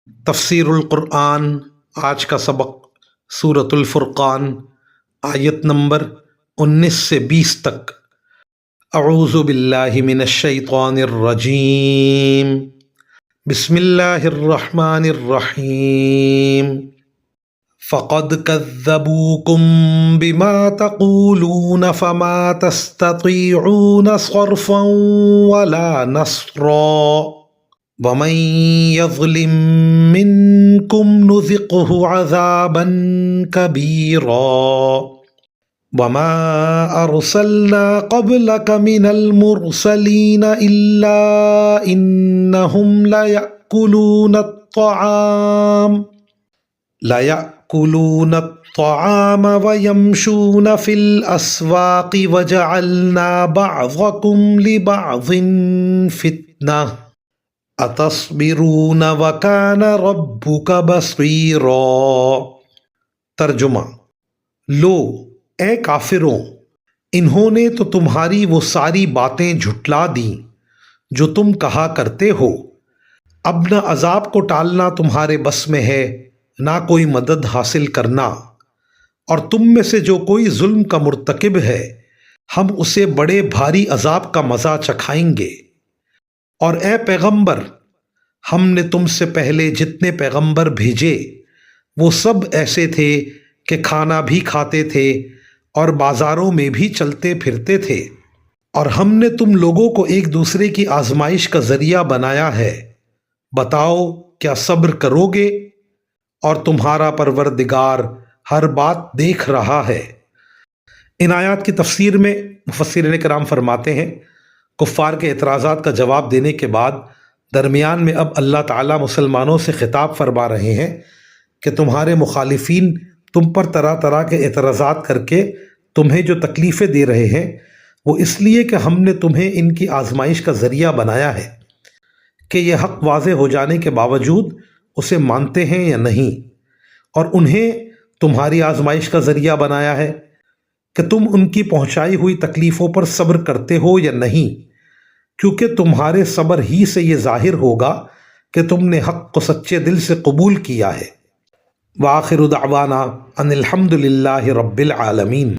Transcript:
تفسیر القرآن آج کا سبق سورۃ الفرقان آیت نمبر 19 سے 20 تک۔ اعوذ باللہ من الشیطان الرجیم، بسم اللہ الرحمن الرحیم۔ فقد كذبوكم بما تقولون فما تستطيعون صرفا ولا نصرا ومن يظلم منكم نذقه عذابا كبيرا وما أرسلنا قبلك من المرسلين إلا إنهم ليأكلون الطعام ويمشون في الأسواق وجعلنا بعضكم لبعض فتنة اتصبرون وکان ربک بصیرا۔ ترجمہ: لو اے کافروں، انہوں نے تو تمہاری وہ ساری باتیں جھٹلا دیں جو تم کہا کرتے ہو۔ اب نہ عذاب کو ٹالنا تمہارے بس میں ہے، نہ کوئی مدد حاصل کرنا، اور تم میں سے جو کوئی ظلم کا مرتکب ہے ہم اسے بڑے بھاری عذاب کا مزہ چکھائیں گے۔ اور اے پیغمبر، ہم نے تم سے پہلے جتنے پیغمبر بھیجے وہ سب ایسے تھے کہ کھانا بھی کھاتے تھے اور بازاروں میں بھی چلتے پھرتے تھے، اور ہم نے تم لوگوں کو ایک دوسرے کی آزمائش کا ذریعہ بنایا ہے۔ بتاؤ کیا صبر کرو گے؟ اور تمہارا پروردگار ہر بات دیکھ رہا ہے۔ ان آیات کی تفسیر میں مفسرین کرام فرماتے ہیں، کفار کے اعتراضات کا جواب دینے کے بعد درمیان میں اب اللہ تعالیٰ مسلمانوں سے خطاب فرما رہے ہیں کہ تمہارے مخالفین تم پر طرح طرح کے اعتراضات کر کے تمہیں جو تکلیفیں دے رہے ہیں وہ اس لیے کہ ہم نے تمہیں ان کی آزمائش کا ذریعہ بنایا ہے کہ یہ حق واضح ہو جانے کے باوجود اسے مانتے ہیں یا نہیں، اور انہیں تمہاری آزمائش کا ذریعہ بنایا ہے کہ تم ان کی پہنچائی ہوئی تکلیفوں پر صبر کرتے ہو یا نہیں، کیونکہ تمہارے صبر ہی سے یہ ظاہر ہوگا کہ تم نے حق کو سچے دل سے قبول کیا ہے۔ وآخر دعوانا ان الحمد للہ رب العالمین۔